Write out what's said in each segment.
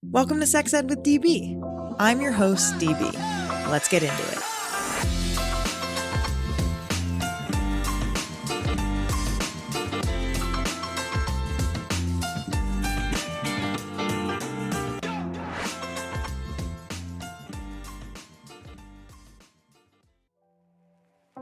Welcome to Sex Ed with DB. I'm your host, DB. Let's get into it.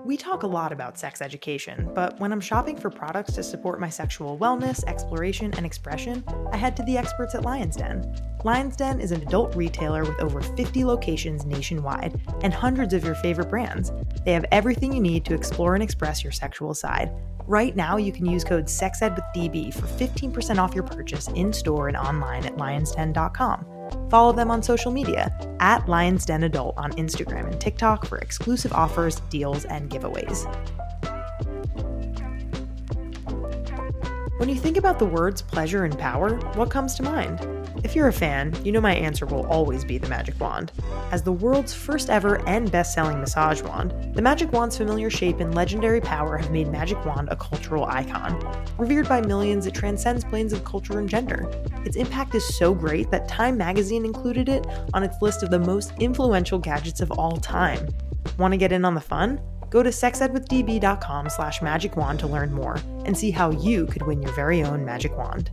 We talk a lot about sex education, but when I'm shopping for products to support my sexual wellness, exploration, and expression, I head to the experts at Lion's Den. Lion's Den is an adult retailer with over 50 locations nationwide and hundreds of your favorite brands. They have everything you need to explore and express your sexual side. Right now, you can use code SEXEDWITHDB for 15% off your purchase in-store and online at lionsden.com. Follow them on social media at Lions Den Adult on Instagram and TikTok for exclusive offers, deals, and giveaways. When you think about the words pleasure and power, what comes to mind? If you're a fan, you know my answer will always be the Magic Wand. As the world's first ever and best-selling massage wand, the Magic Wand's familiar shape and legendary power have made Magic Wand a cultural icon. Revered by millions, it transcends planes of culture and gender. Its impact is so great that Time magazine included it on its list of the most influential gadgets of all time. Want to get in on the fun? Go to sexedwithdb.com/magicwand to learn more and see how you could win your very own Magic Wand.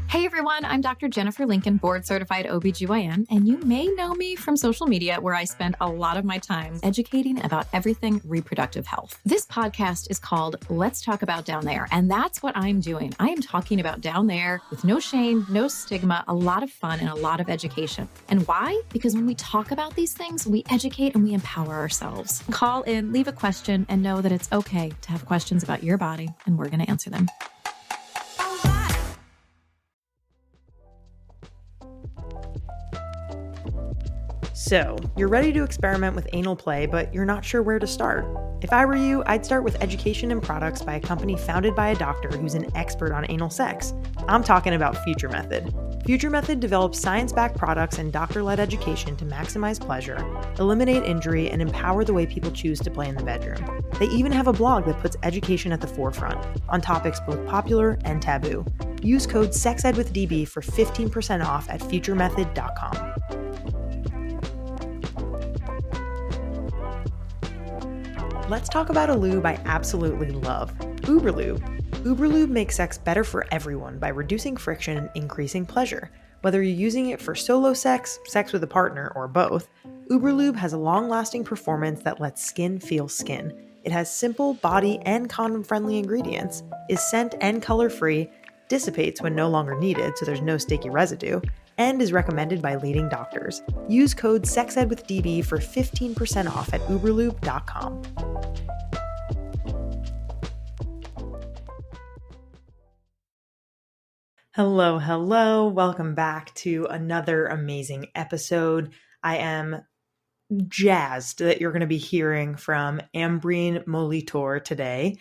Hey everyone, I'm Dr. Jennifer Lincoln, board-certified OBGYN, and you may know me from social media where I spend a lot of my time educating about everything reproductive health. This podcast is called Let's Talk About Down There, and that's what I'm doing. I am talking about down there with no shame, no stigma, a lot of fun, and a lot of education. And why? Because when we talk about these things, we educate and we empower ourselves. Call in, leave a question, and know that it's okay to have questions about your body, and we're going to answer them. So, you're ready to experiment with anal play, but you're not sure where to start. If I were you, I'd start with education and products by a company founded by a doctor who's an expert on anal sex. I'm talking about Future Method. Future Method develops science-backed products and doctor-led education to maximize pleasure, eliminate injury, and empower the way people choose to play in the bedroom. They even have a blog that puts education at the forefront, on topics both popular and taboo. Use code SEXEDWITHDB for 15% off at futuremethod.com. Let's talk about a lube I absolutely love, Uberlube. Uberlube makes sex better for everyone by reducing friction and increasing pleasure. Whether you're using it for solo sex, sex with a partner, or both, Uberlube has a long-lasting performance that lets skin feel skin. It has simple, body, and condom-friendly ingredients, is scent and color-free, dissipates when no longer needed so there's no sticky residue, and is recommended by leading doctors. Use code SEXEDWITHDB for 15% off at Uberlube.com. Hello. Welcome back to another amazing episode. I am jazzed that you're going to be hearing from Ambreen Molitor today.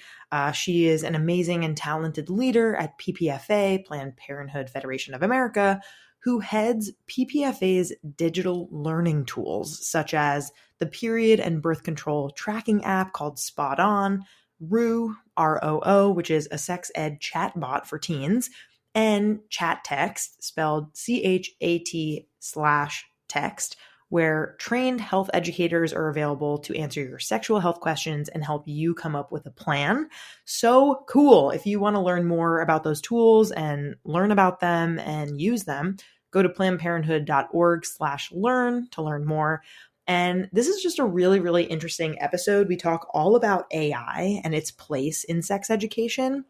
She is an amazing and talented leader at PPFA, Planned Parenthood Federation of America, who heads PPFA's digital learning tools, such as the period and birth control tracking app called Spot On, Roo, ROO, which is a sex ed chatbot for teens, and Chat Text, spelled CHAT/text, where trained health educators are available to answer your sexual health questions and help you come up with a plan. So cool. If you want to learn more about those tools and learn about them and use them, go to plannedparenthood.org/learn to learn more. And this is just a really, really interesting episode. We talk all about AI and its place in sex education.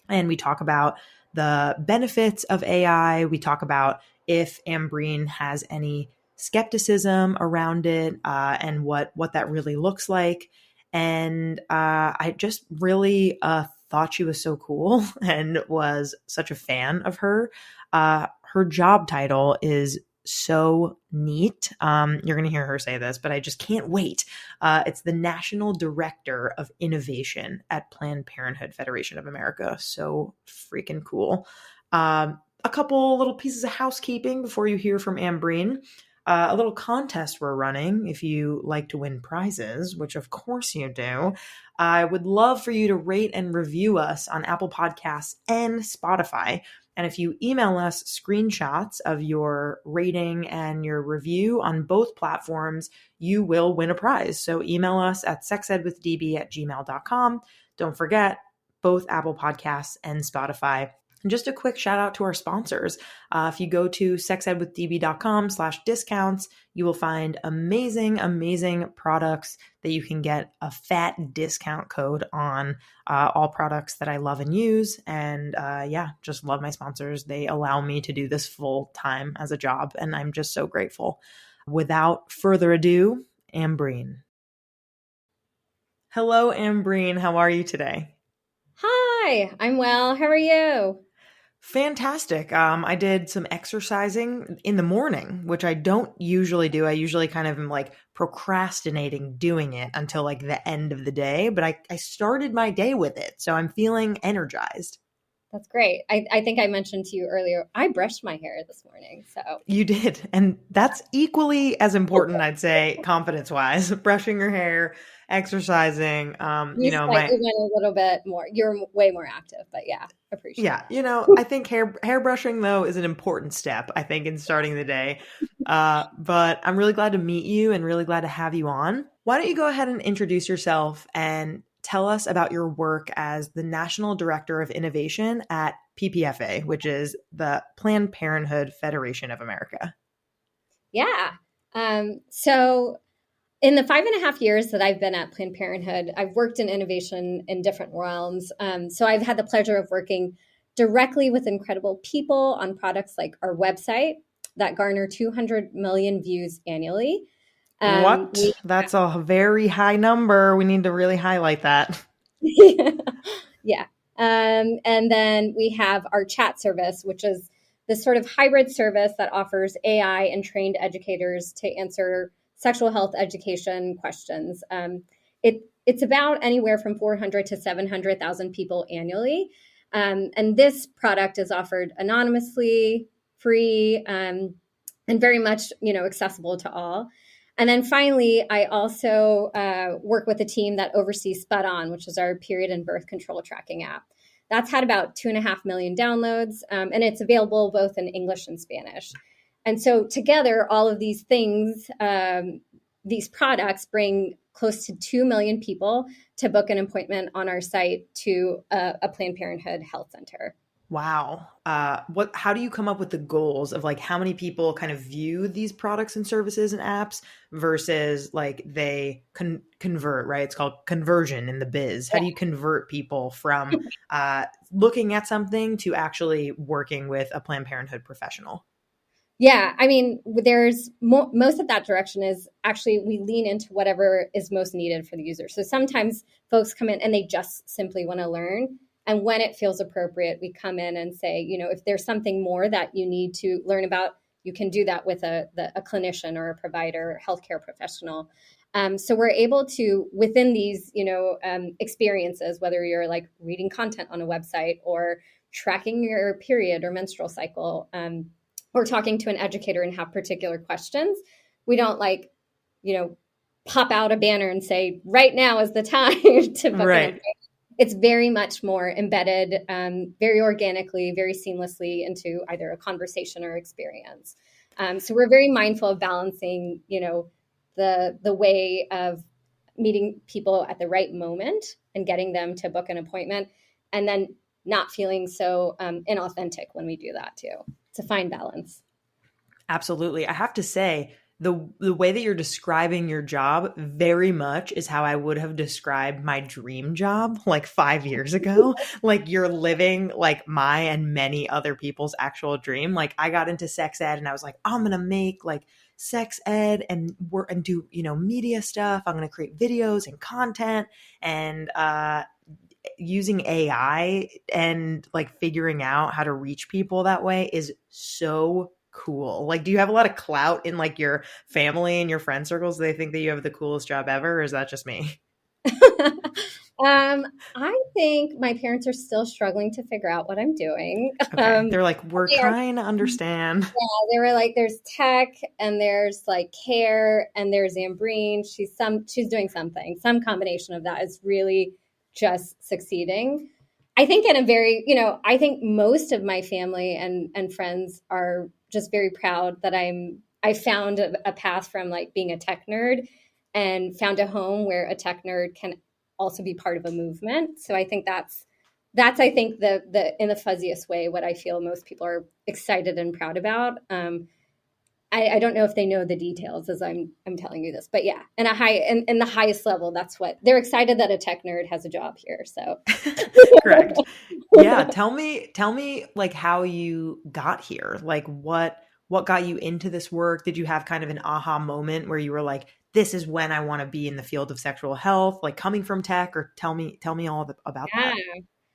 And we talk about the benefits of AI. We talk about if Ambreen has any skepticism around it and what that really looks like. And I just really thought she was so cool and was such a fan of her. Her job title is so neat. You're going to hear her say this, but I just can't wait. It's the National Director of Innovation at Planned Parenthood Federation of America. So freaking cool. A couple little pieces of housekeeping before you hear from Ambreen. a little contest we're running. If you like to win prizes, which of course you do, I would love for you to rate and review us on Apple Podcasts and Spotify. And if you email us screenshots of your rating and your review on both platforms, you will win a prize. So email us at sexedwithdb@gmail.com. Don't forget, both Apple Podcasts and Spotify. And just a quick shout out to our sponsors. If you go to sexedwithdb.com/discounts, you will find amazing, amazing products that you can get a fat discount code on, all products that I love and use. And just love my sponsors. They allow me to do this full time as a job, and I'm just so grateful. Without further ado, Ambreen. Hello, Ambreen. How are you today? Hi, I'm well. How are you? Fantastic. I did some exercising in the morning, which I don't usually do. I usually kind of am like procrastinating doing it until like the end of the day, but I started my day with it. So I'm feeling energized. That's great. I think I mentioned to you earlier, I brushed my hair this morning. So You did. And that's equally as important, I'd say, confidence-wise. Brushing your hair, exercising, you went a little bit more. You're way more active, but yeah, appreciate it. Yeah, I think hair brushing though is an important step, I think, in starting the day. But I'm really glad to meet you and really glad to have you on. Why don't you go ahead and introduce yourself and tell us about your work as the National Director of Innovation at PPFA, which is the Planned Parenthood Federation of America. Yeah. So in the 5.5 years that I've been at Planned Parenthood, I've worked in innovation in different realms. So I've had the pleasure of working directly with incredible people on products like our website that garner 200 million views annually. What? That's a very high number. We need to really highlight that. Yeah. And then we have our chat service, which is this sort of hybrid service that offers AI and trained educators to answer sexual health education questions. It's about anywhere from 400 to 700,000 people annually. And this product is offered anonymously, free, and very much, accessible to all. And then finally, I also work with a team that oversees Spud On, which is our period and birth control tracking app. That's had about 2.5 million downloads, and it's available both in English and Spanish. And so together, all of these things, these products bring close to 2 million people to book an appointment on our site to a Planned Parenthood health center. Wow. How do you come up with the goals of like how many people kind of view these products and services and apps versus like they convert, right? It's called conversion in the biz. How do you convert people from looking at something to actually working with a Planned Parenthood professional? Yeah, I mean, there's most of that direction is actually we lean into whatever is most needed for the user. So sometimes folks come in and they just simply want to learn. And when it feels appropriate, we come in and say, if there's something more that you need to learn about, you can do that with a clinician or a provider, healthcare professional. So we're able to, within these, experiences, whether you're like reading content on a website or tracking your period or menstrual cycle, or talking to an educator and have particular questions, we don't pop out a banner and say, right now is the time to book an appointment. It's very much more embedded, very organically, very seamlessly into either a conversation or experience. So we're very mindful of balancing, the way of meeting people at the right moment and getting them to book an appointment, and then not feeling so inauthentic when we do that too. It's a fine balance. Absolutely. I have to say, the way that you're describing your job very much is how I would have described my dream job like 5 years ago. Like you're living like my and many other people's actual dream. Like I got into sex ed and I was like, I'm going to make like sex ed and work and do, media stuff. I'm going to create videos and content and, using AI and like figuring out how to reach people that way is so cool. Like, do you have a lot of clout in like your family and your friend circles? Do they think that you have the coolest job ever, or is that just me? I think my parents are still struggling to figure out what I'm doing. Okay. They're like, we're they are, trying to understand. yeah, they were like, there's tech and there's like care and there's Ambreen. She's doing something. Some combination of that is really just succeeding. I think in a very, I think most of my family and friends are just very proud that I found a path from like being a tech nerd and found a home where a tech nerd can also be part of a movement. So I think that's I think the in the fuzziest way what I feel most people are excited and proud about. I don't know if they know the details as I'm telling you this, but yeah, in the highest level, that's what they're excited that a tech nerd has a job here. So correct. Yeah. Tell me like how you got here. Like what got you into this work? Did you have kind of an aha moment where you were like, this is when I want to be in the field of sexual health, like coming from tech, or tell me all about that.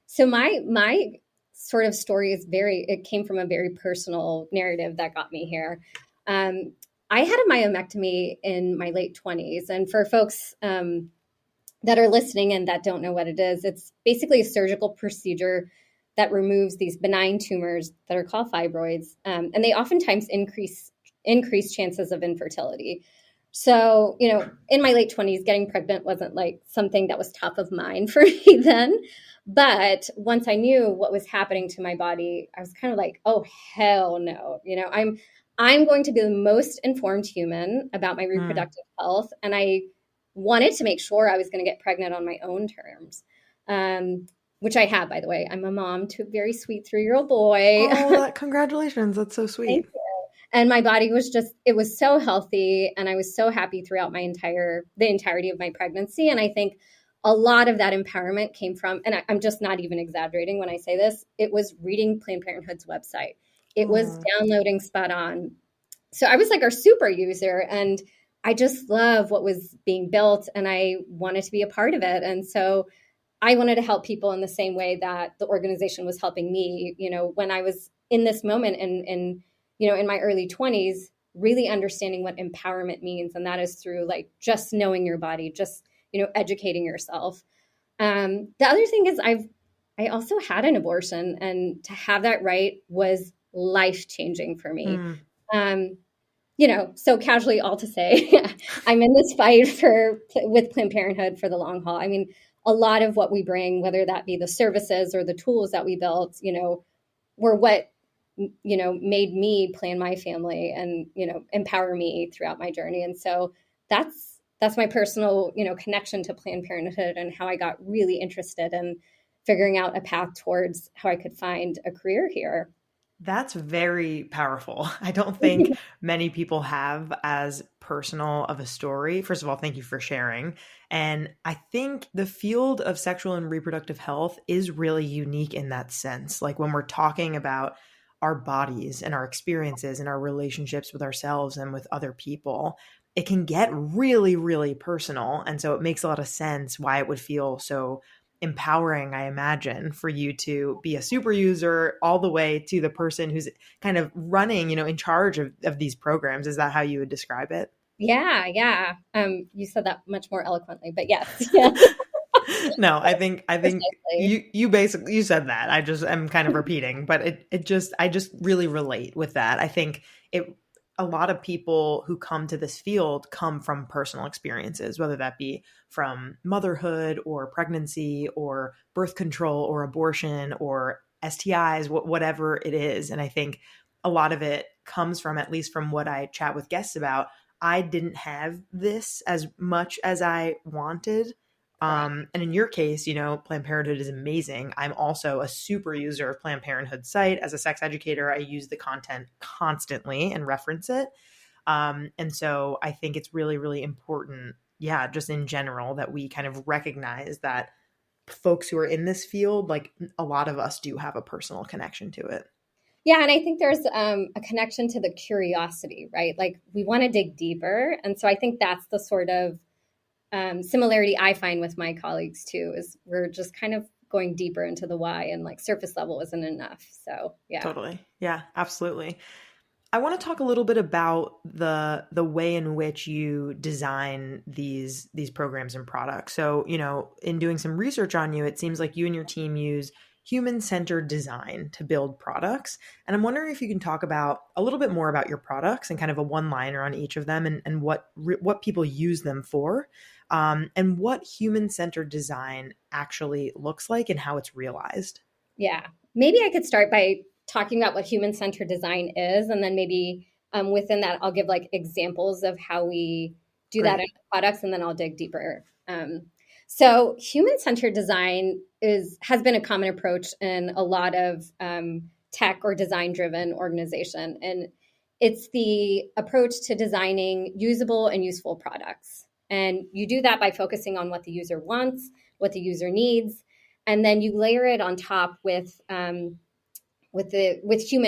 So my sort of story is it came from a very personal narrative that got me here. I had a myomectomy in my late 20s. And for folks that are listening and that don't know what it is, it's basically a surgical procedure that removes these benign tumors that are called fibroids. And they oftentimes increase chances of infertility. So, in my late 20s, getting pregnant wasn't like something that was top of mind for me then. But once I knew what was happening to my body, I was kind of like, oh, hell no. I'm going to be the most informed human about my reproductive health. And I wanted to make sure I was going to get pregnant on my own terms, which I have, by the way. I'm a mom to a very sweet 3-year-old boy. Oh, congratulations. That's so sweet. Thank you. And my body was it was so healthy. And I was so happy throughout the entirety of my pregnancy. And I think a lot of that empowerment came from, and I'm just not even exaggerating when I say this, it was reading Planned Parenthood's website. It was downloading Spot On. So I was like our super user, and I just love what was being built, and I wanted to be a part of it. And so I wanted to help people in the same way that the organization was helping me, when I was in this moment and in my early 20s, really understanding what empowerment means. And that is through like just knowing your body, just, educating yourself. The other thing is I also had an abortion, and to have that right was life-changing for me. So casually all to say, I'm in this fight with Planned Parenthood for the long haul. I mean, a lot of what we bring, whether that be the services or the tools that we built, were what, made me plan my family and, empower me throughout my journey. And so that's my personal, connection to Planned Parenthood and how I got really interested in figuring out a path towards how I could find a career here. That's very powerful. I don't think many people have as personal of a story. First of all, thank you for sharing. And I think the field of sexual and reproductive health is really unique in that sense. Like when we're talking about our bodies and our experiences and our relationships with ourselves and with other people, it can get really, really personal. And so it makes a lot of sense why it would feel so empowering, I imagine, for you to be a super user all the way to the person who's kind of running, in charge of these programs. Is that how you would describe it? Yeah. You said that much more eloquently, but yes. Yeah. No, I think you basically, you said that. I'm kind of repeating, but I just really relate with that. I think a lot of people who come to this field come from personal experiences, whether that be from motherhood or pregnancy or birth control or abortion or STIs, whatever it is. And I think a lot of it comes from, at least from what I chat with guests about, I didn't have this as much as I wanted. And in your case, Planned Parenthood is amazing. I'm also a super user of Planned Parenthood site. As a sex educator, I use the content constantly and reference it. And so I think it's really, really important, just in general, that we kind of recognize that folks who are in this field, like a lot of us do have a personal connection to it. Yeah. And I think there's a connection to the curiosity, right? Like we want to dig deeper. And so I think that's the sort of similarity I find with my colleagues too, is we're just kind of going deeper into the why, and like surface level isn't enough. So yeah. Totally. Yeah, absolutely. I want to talk a little bit about the way in which you design these programs and products. So, in doing some research on you, it seems like you and your team use human-centered design to build products. And I'm wondering if you can talk about a little bit more about your products and kind of a one-liner on each of them, and what people use them for, and what human-centered design actually looks like and how it's realized. Yeah, maybe I could start by talking about what human-centered design is, and then maybe within that, I'll give like examples of how we do that in products, and then I'll dig deeper. So human-centered design has been a common approach in a lot of tech or design-driven organization. And it's the approach to designing usable and useful products. And you do that by focusing on what the user wants, what the user needs, and then you layer it on top with human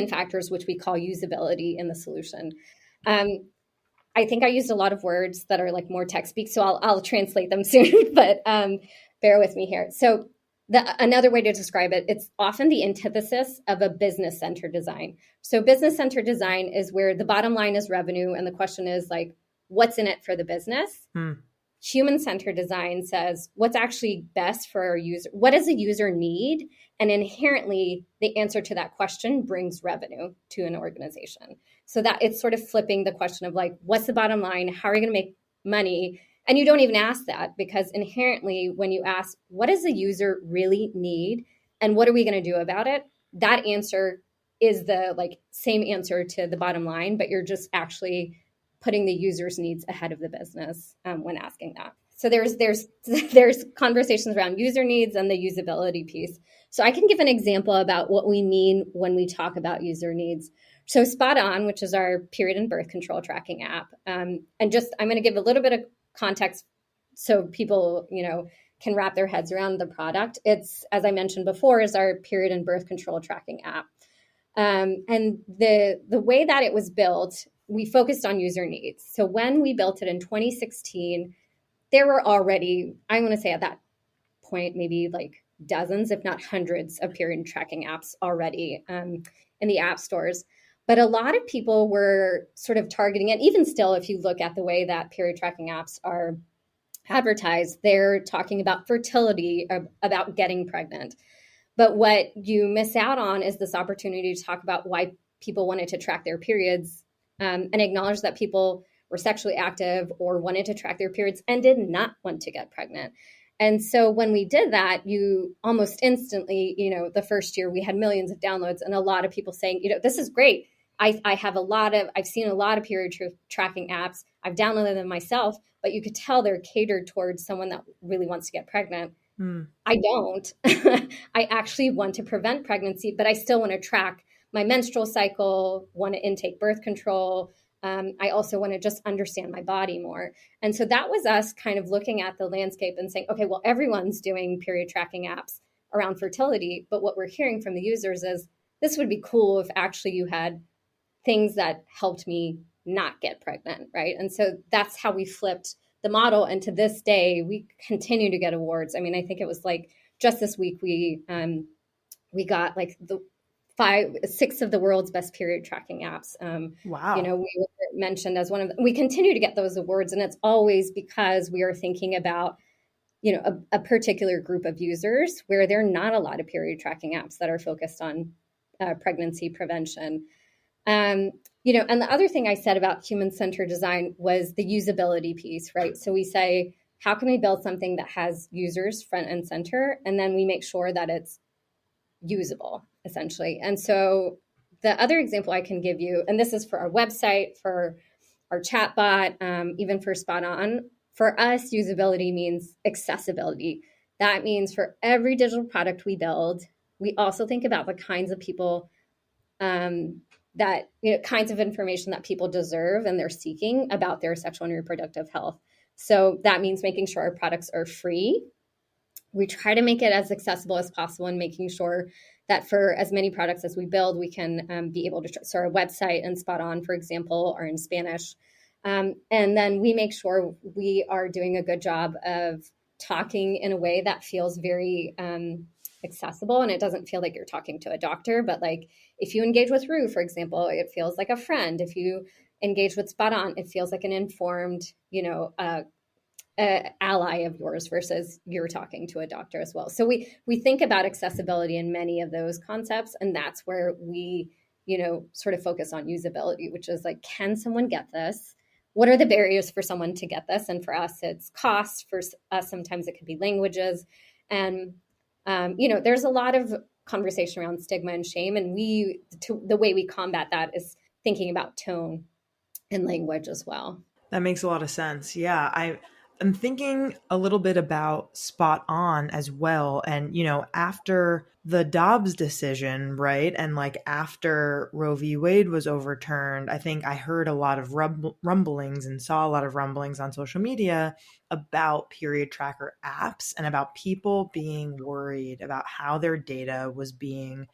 factors, which we call usability in the solution. I think I used a lot of words that are like more tech speak, so I'll translate them soon, but bear with me here. So another way to describe it, it's often the antithesis of a business-centered design. So business-centered design is where the bottom line is revenue, and the question is like, what's in it for the business? Human-centered design says what's actually best for our user, what does a user need? And inherently, the answer to that question brings revenue to an organization. So that it's sort of flipping the question of like, what's the bottom line? How are you going to make money? And you don't even ask that, because inherently, when you ask, what does the user really need? And what are we going to do about it? That answer is the like same answer to the bottom line, but you're just actually putting the user's needs ahead of the business when asking that. So there's conversations around user needs and the usability piece. So I can give an example about what we mean when we talk about user needs. So Spot On, which is our period and birth control tracking app, and just I'm going to give a little bit of context so people can wrap their heads around the product. It's, as I mentioned before, is our period and birth control tracking app. And the way that it was built, we focused on user needs. So when we built it in 2016, there were already, I want to say at that point, maybe like dozens, if not hundreds of period tracking apps already in the app stores. But a lot of people were sort of targeting it. Even still, if you look at the way that period tracking apps are advertised, they're talking about fertility, about getting pregnant. But what you miss out on is this opportunity to talk about why people wanted to track their periods and acknowledge that people were sexually active or wanted to track their periods and did not want to get pregnant. And so when we did that, you almost instantly, the first year we had millions of downloads and a lot of people saying, this is great. I've seen a lot of period tracking apps. I've downloaded them myself, but you could tell they're catered towards someone that really wants to get pregnant. I don't. I actually want to prevent pregnancy, but I still want to track my menstrual cycle, want to intake birth control. I also want to just understand my body more. And so that was us kind of looking at the landscape and saying, okay, well, everyone's doing period tracking apps around fertility. But what we're hearing from the users is this would be cool if actually you had things that helped me not get pregnant, right? And so that's how we flipped the model. And to this day, we continue to get awards. I mean, I think it was like just this week, we got like the 6 of the world's best period tracking apps. Wow. We were mentioned as one of them. We continue to get those awards, and it's always because we are thinking about, a particular group of users where there are not a lot of period tracking apps that are focused on pregnancy prevention. And the other thing I said about human-centered design was the usability piece, right? So we say, how can we build something that has users front and center? And then we make sure that it's usable, essentially. And so the other example I can give you, and this is for our website, for our chatbot, even for Spot On, for us, usability means accessibility. That means for every digital product we build, we also think about the kinds of people kinds of information that people deserve and they're seeking about their sexual and reproductive health. So that means making sure our products are free. We try to make it as accessible as possible and making sure that for as many products as we build, we can be able to, so our website and Spot On, for example, are in Spanish. And then we make sure we are doing a good job of talking in a way that feels very accessible and it doesn't feel like you're talking to a doctor. But like if you engage with Rue, for example, it feels like a friend. If you engage with Spot On, it feels like an informed, ally of yours versus you're talking to a doctor as well. So we think about accessibility in many of those concepts, and that's where we, sort of focus on usability, which is like, can someone get this? What are the barriers for someone to get this? And for us, it's cost. For us, sometimes it could be languages. And, there's a lot of conversation around stigma and shame. And the way we combat that is thinking about tone and language as well. That makes a lot of sense. Yeah. I'm thinking a little bit about Spot On as well. And, after the Dobbs decision, right? And like after Roe v. Wade was overturned, I think I heard a lot of rumblings and saw a lot of rumblings on social media about period tracker apps and about people being worried about how their data was being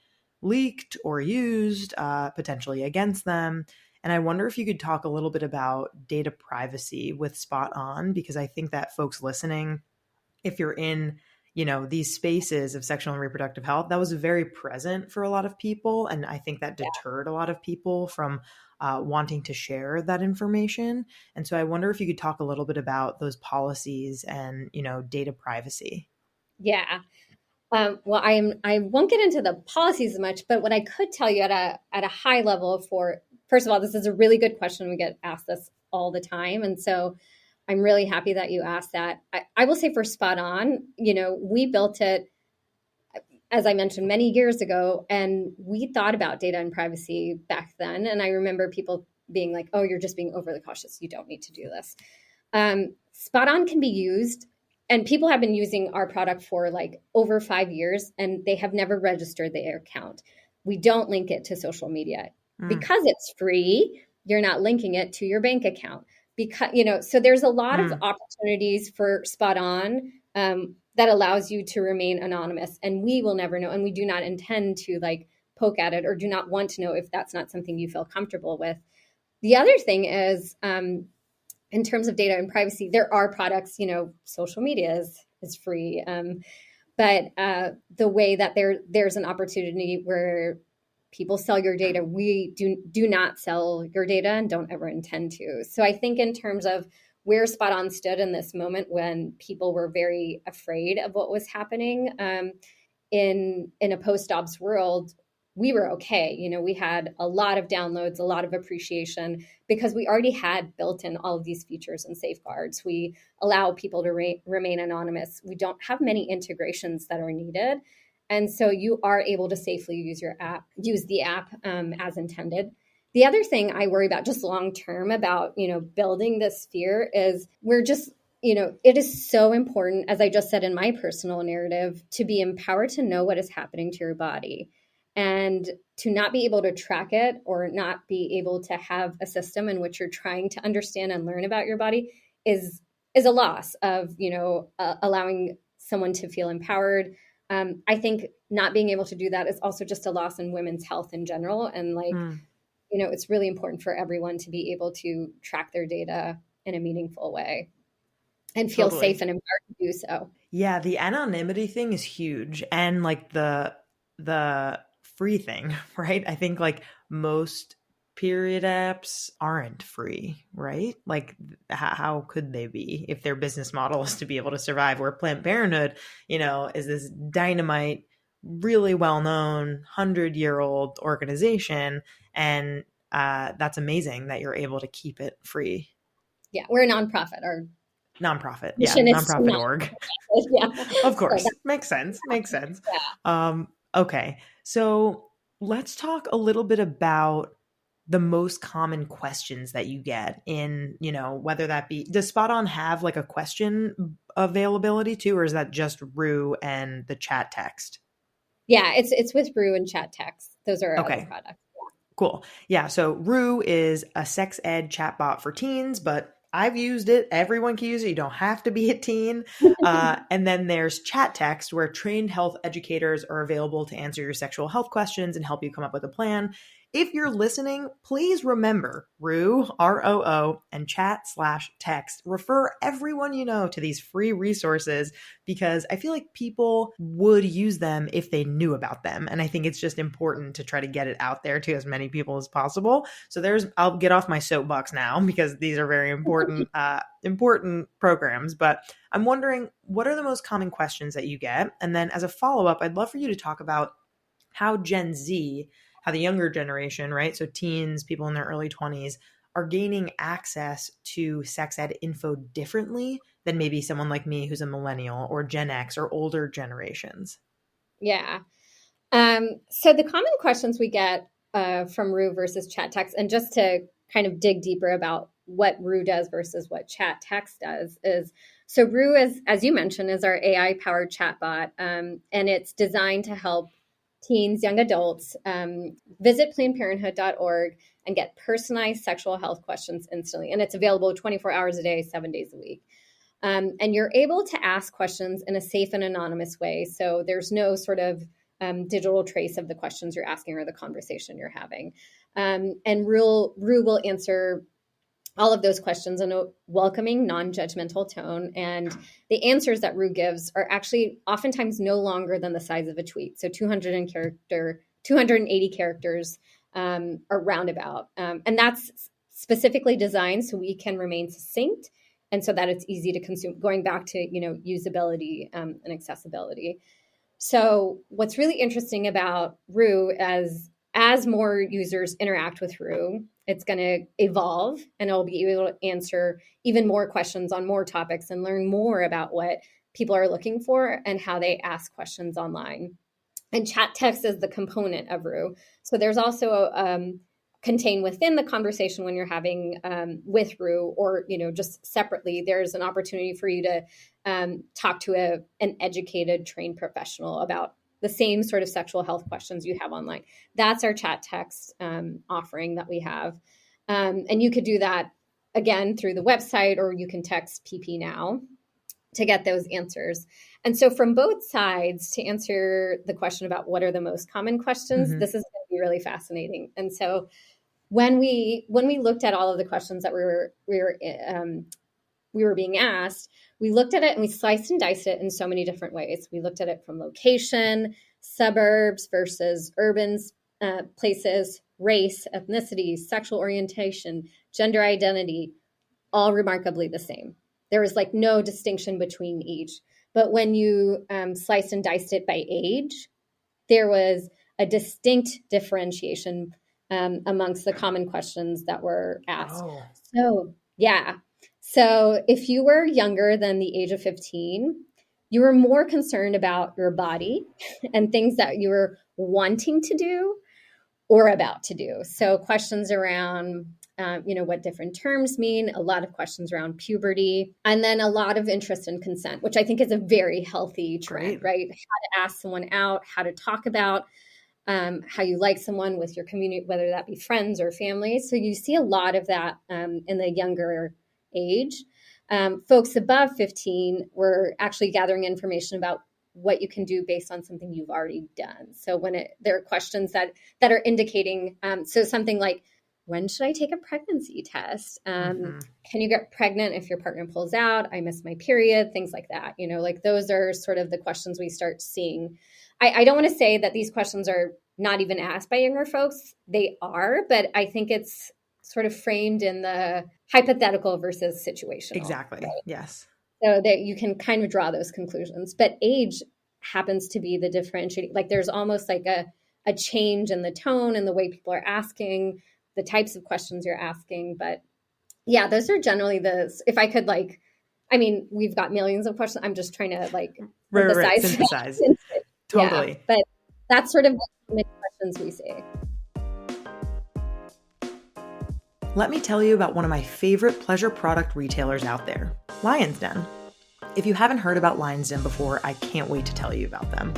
leaked or used potentially against them. And I wonder if you could talk a little bit about data privacy with Spot On, because I think that folks listening, if you're in, these spaces of sexual and reproductive health, that was very present for a lot of people. And I think that deterred a lot of people from wanting to share that information. And so I wonder if you could talk a little bit about those policies and, data privacy. Yeah. Well, I won't get into the policies as much, but what I could tell you at a high level first of all, this is a really good question. We get asked this all the time. And so I'm really happy that you asked that. I will say for Spot On, we built it, as I mentioned, many years ago, and we thought about data and privacy back then. And I remember people being like, oh, you're just being overly cautious. You don't need to do this. Spot On can be used, and people have been using our product for like over 5 years, and they have never registered their account. We don't link it to social media. Because it's free, you're not linking it to your bank account. Because, so there's a lot of opportunities for Spot On that allows you to remain anonymous, and we will never know. And we do not intend to like poke at it or do not want to know if that's not something you feel comfortable with. The other thing is, in terms of data and privacy, there are products, social media is free. But the way that there's an opportunity where people sell your data, we do not sell your data and don't ever intend to. So I think in terms of where Spot On stood in this moment when people were very afraid of what was happening in a post-Dobbs world, we were okay. We had a lot of downloads, a lot of appreciation because we already had built in all of these features and safeguards. We allow people to remain anonymous. We don't have many integrations that are needed. And so you are able to safely use the app as intended. The other thing I worry about just long term about, building this sphere is we're just, it is so important, as I just said in my personal narrative, to be empowered to know what is happening to your body. And to not be able to track it or not be able to have a system in which you're trying to understand and learn about your body is a loss of, allowing someone to feel empowered. I think not being able to do that is also just a loss in women's health in general. And it's really important for everyone to be able to track their data in a meaningful way and feel safe and empowered to do so. Yeah, the anonymity thing is huge. And like the free thing, right? I think like most period apps aren't free, right? Like how could they be if their business model is to be able to survive? Where Planned Parenthood, is this dynamite, really well-known 100-year-old organization. And that's amazing that you're able to keep it free. Yeah, we're a nonprofit. Our nonprofit. Yeah, nonprofit org. Yeah. Of course. Makes sense. Yeah. Okay. So let's talk a little bit about the most common questions that you get in, whether that be, does Spot On have like a question availability too, or is that just Rue and the chat text? Yeah, it's with Rue and chat text. Those are our other products. Yeah. Cool. Yeah. So Rue is a sex ed chatbot for teens, but I've used it. Everyone can use it. You don't have to be a teen. And then there's chat text, where trained health educators are available to answer your sexual health questions and help you come up with a plan. If you're listening, please remember Roo, ROO, and chat/text. Refer everyone you know to these free resources because I feel like people would use them if they knew about them. And I think it's just important to try to get it out there to as many people as possible. So I'll get off my soapbox now because these are very important, important programs. But I'm wondering, what are the most common questions that you get? And then as a follow-up, I'd love for you to talk about how Gen Z, how the younger generation, right? So teens, people in their early 20s are gaining access to sex ed info differently than maybe someone like me who's a millennial or Gen X or older generations. Yeah. So the common questions we get from Roo versus chat text, and just to kind of dig deeper about what Roo does versus what chat text does is, so Roo is, as you mentioned, is our AI powered chatbot, and it's designed to help teens, young adults, visit PlannedParenthood.org and get personalized sexual health questions instantly. And it's available 24 hours a day, 7 days a week. And you're able to ask questions in a safe and anonymous way. So there's no sort of digital trace of the questions you're asking or the conversation you're having. And Roo will answer all of those questions in a welcoming, non-judgmental tone. And the answers that Roo gives are actually oftentimes no longer than the size of a tweet. So 280 characters are roundabout. And that's specifically designed so we can remain succinct and so that it's easy to consume, going back to, usability and accessibility. So what's really interesting about Roo as more users interact with Roo, it's going to evolve and it'll be able to answer even more questions on more topics and learn more about what people are looking for and how they ask questions online. And chat text is the component of Roo. So there's also contained within the conversation when you're having with Roo or, just separately, there's an opportunity for you to talk to an educated, trained professional about the same sort of sexual health questions you have online. That's our chat text offering that we have. And you could do that, again, through the website, or you can text PP Now to get those answers. And so from both sides, to answer the question about what are the most common questions, this is going to be really fascinating. And so when we looked at all of the questions that we were being asked, we looked at it and we sliced and diced it in so many different ways. We looked at it from location, suburbs versus urban places, race, ethnicity, sexual orientation, gender identity, all remarkably the same. There was no distinction between each. But when you sliced and diced it by age, there was a distinct differentiation amongst the common questions that were asked. Oh. So, yeah. So if you were younger than the age of 15, you were more concerned about your body and things that you were wanting to do or about to do. So questions around, what different terms mean, a lot of questions around puberty, and then a lot of interest in consent, which I think is a very healthy trend, right? How to ask someone out, how to talk about how you like someone with your community, whether that be friends or family. So you see a lot of that in the younger age. Folks above 15 were actually gathering information about what you can do based on something you've already done. So there are questions that are indicating, so something like, when should I take a pregnancy test? Can you get pregnant if your partner pulls out? I miss my period, things like that. Those are sort of the questions we start seeing. I don't want to say that these questions are not even asked by younger folks. They are, but I think it's sort of framed in the hypothetical versus situational. Exactly. Right? Yes. So that you can kind of draw those conclusions. But age happens to be the differentiating. There's almost a change in the tone and the way people are asking, the types of questions you're asking. But yeah, those are generally if I could we've got millions of questions. I'm just trying to synthesize. Totally. Yeah, but that's sort of the many questions we see. Let me tell you about one of my favorite pleasure product retailers out there, Lion's Den. If you haven't heard about Lion's Den before, I can't wait to tell you about them.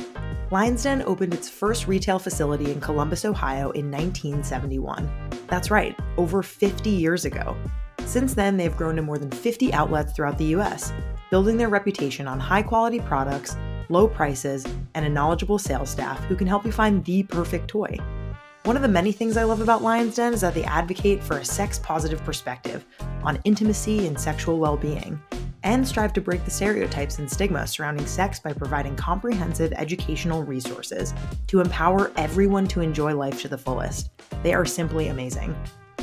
Lion's Den opened its first retail facility in Columbus, Ohio in 1971. That's right, over 50 years ago. Since then, they've grown to more than 50 outlets throughout the US, building their reputation on high-quality products, low prices, and a knowledgeable sales staff who can help you find the perfect toy. One of the many things I love about Lion's Den is that they advocate for a sex-positive perspective on intimacy and sexual well-being, and strive to break the stereotypes and stigma surrounding sex by providing comprehensive educational resources to empower everyone to enjoy life to the fullest. They are simply amazing.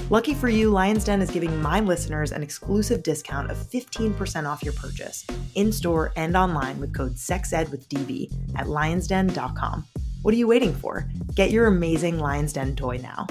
Lucky for you, Lion's Den is giving my listeners an exclusive discount of 15% off your purchase, in-store and online with code SEXEDWITHDB at lionsden.com. What are you waiting for? Get your amazing Lion's Den toy now.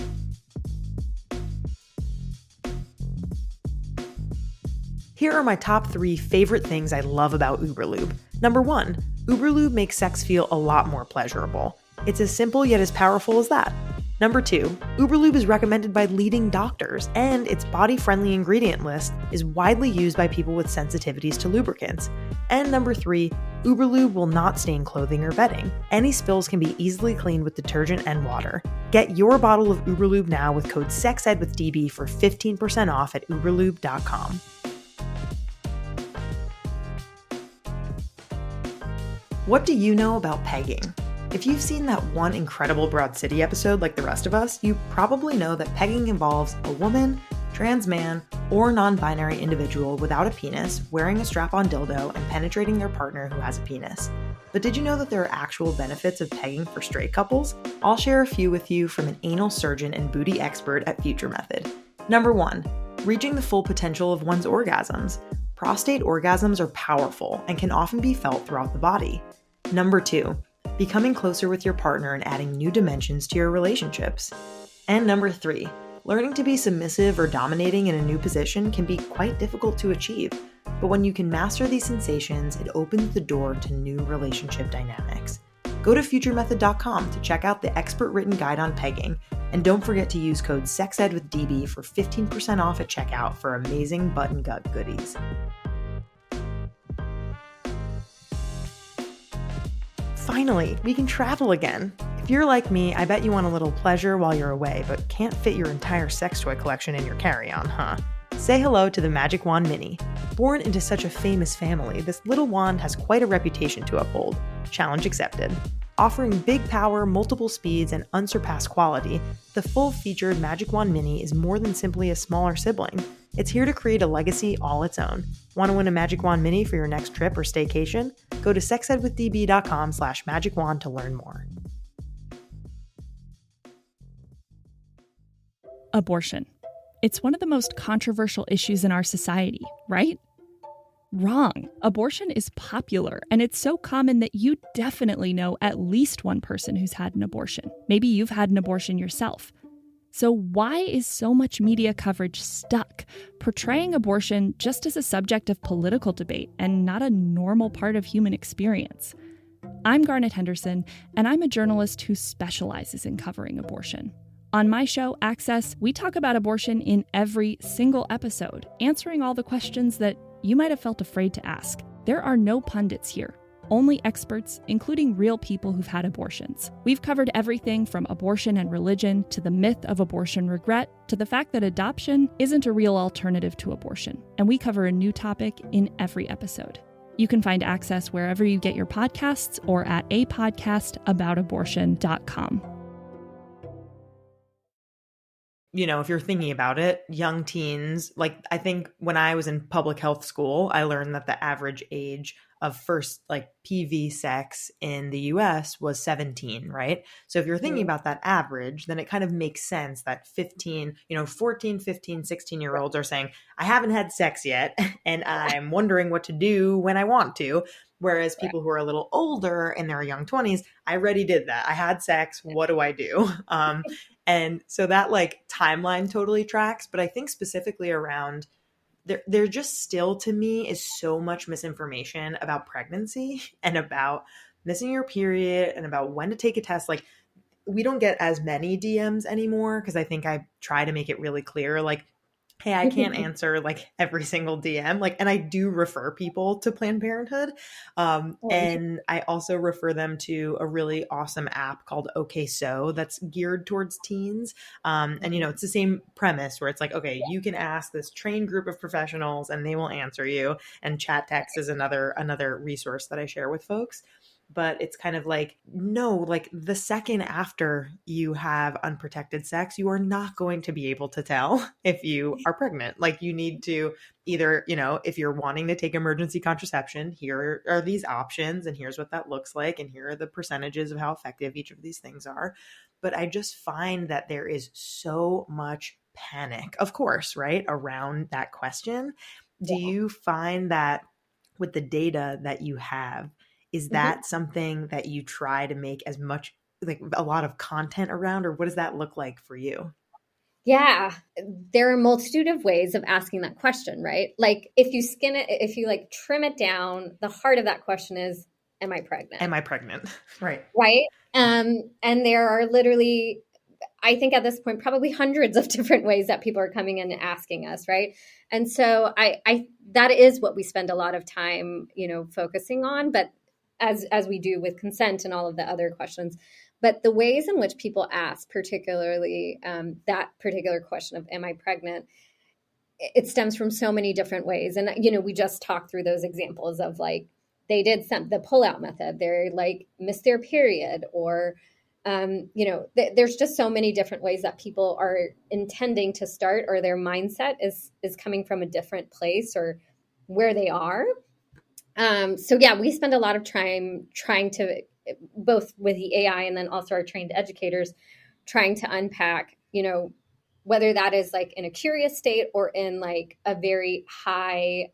Here are my top 3 favorite things I love about Uberlube. Number 1, Uberlube makes sex feel a lot more pleasurable. It's as simple yet as powerful as that. Number 2, Uberlube is recommended by leading doctors, and its body-friendly ingredient list is widely used by people with sensitivities to lubricants. And number 3, Uberlube will not stain clothing or bedding. Any spills can be easily cleaned with detergent and water. Get your bottle of Uberlube now with code SEXEDWITHDB for 15% off at uberlube.com. What do you know about pegging? If you've seen that one incredible Broad City episode like the rest of us, you probably know that pegging involves a woman, trans man, or non-binary individual without a penis wearing a strap-on dildo and penetrating their partner who has a penis. But did you know that there are actual benefits of pegging for straight couples? I'll share a few with you from an anal surgeon and booty expert at Future Method. Number 1, reaching the full potential of one's orgasms. Prostate orgasms are powerful and can often be felt throughout the body. Number 2, becoming closer with your partner and adding new dimensions to your relationships. And number 3, learning to be submissive or dominating in a new position can be quite difficult to achieve, but when you can master these sensations, it opens the door to new relationship dynamics. Go to futuremethod.com to check out the expert-written guide on pegging, and don't forget to use code SEXEDWITHDB for 15% off at checkout for amazing butt and gut goodies. Finally, we can travel again. If you're like me, I bet you want a little pleasure while you're away, but can't fit your entire sex toy collection in your carry-on, huh? Say hello to the Magic Wand Mini. Born into such a famous family, this little wand has quite a reputation to uphold. Challenge accepted. Offering big power, multiple speeds, and unsurpassed quality, the full-featured Magic Wand Mini is more than simply a smaller sibling. It's here to create a legacy all its own. Want to win a Magic Wand Mini for your next trip or staycation? Go to sexedwithdb.com/magicwand to learn more. Abortion. It's one of the most controversial issues in our society, right? Wrong. Abortion is popular, and it's so common that you definitely know at least one person who's had an abortion. Maybe you've had an abortion yourself. So why is so much media coverage stuck, portraying abortion just as a subject of political debate and not a normal part of human experience? I'm Garnet Henderson, and I'm a journalist who specializes in covering abortion. On my show, Access, we talk about abortion in every single episode, answering all the questions that you might have felt afraid to ask. There are no pundits here, only experts, including real people who've had abortions. We've covered everything from abortion and religion to the myth of abortion regret to the fact that adoption isn't a real alternative to abortion. And we cover a new topic in every episode. You can find Access wherever you get your podcasts or at apodcastaboutabortion.com. You know, if you're thinking about it, young teens, like I think when I was in public health school, I learned that the average age of first like PV sex in the US was 17, right? So if you're thinking about that average, then it kind of makes sense that 14, 15, 16-year-olds are saying, I haven't had sex yet, and I'm wondering what to do when I want to. Whereas people who are a little older in their young 20s, I already did that. I had sex. What do I do? And so that like timeline totally tracks. But I think specifically around there just still to me is so much misinformation about pregnancy and about missing your period and about when to take a test. Like we don't get as many DMs anymore because I think I try to make it really clear, like, hey, I can't answer like every single DM. Like, and I do refer people to Planned Parenthood. And I also refer them to a really awesome app called OK So that's geared towards teens. And, it's the same premise where it's like, okay, you can ask this trained group of professionals and they will answer you. And chat text is another resource that I share with folks. but it's kind of like, no, like the second after you have unprotected sex, you are not going to be able to tell if you are pregnant. Like you need to either, if you're wanting to take emergency contraception, here are these options and here's what that looks like. And here are the percentages of how effective each of these things are. But I just find that there is so much panic, of course, right, around that question. Do you find that with the data that you have, is that something that you try to make as much, like a lot of content around, or what does that look like for you? Yeah, there are a multitude of ways of asking that question, right? Like if you skin it, if you like trim it down, the heart of that question is, am I pregnant? Am I pregnant? Right. Right. And there are literally, I think at this point, probably hundreds of different ways that people are coming in and asking us. Right. And so I that is what we spend a lot of time, focusing on, but as we do with consent and all of the other questions. But the ways in which people ask, particularly that particular question of, am I pregnant? It stems from so many different ways. And, we just talked through those examples of like, they did the pullout method. They're like missed their period, or, there's just so many different ways that people are intending to start, or their mindset is coming from a different place or where they are. So yeah, we spend a lot of time trying to, both with the AI and then also our trained educators, trying to unpack, whether that is like in a curious state or in like a very high,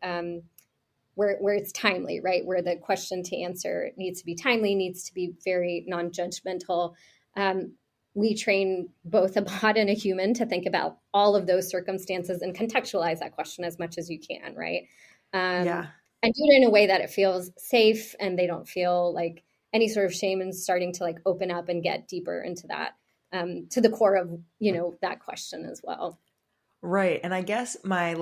where it's timely, right? Where the question to answer needs to be timely, needs to be very non-judgmental. We train both a bot and a human to think about all of those circumstances and contextualize that question as much as you can, right? And do it in a way that it feels safe and they don't feel like any sort of shame in starting to like open up and get deeper into that, to the core of, that question as well. Right. And I guess my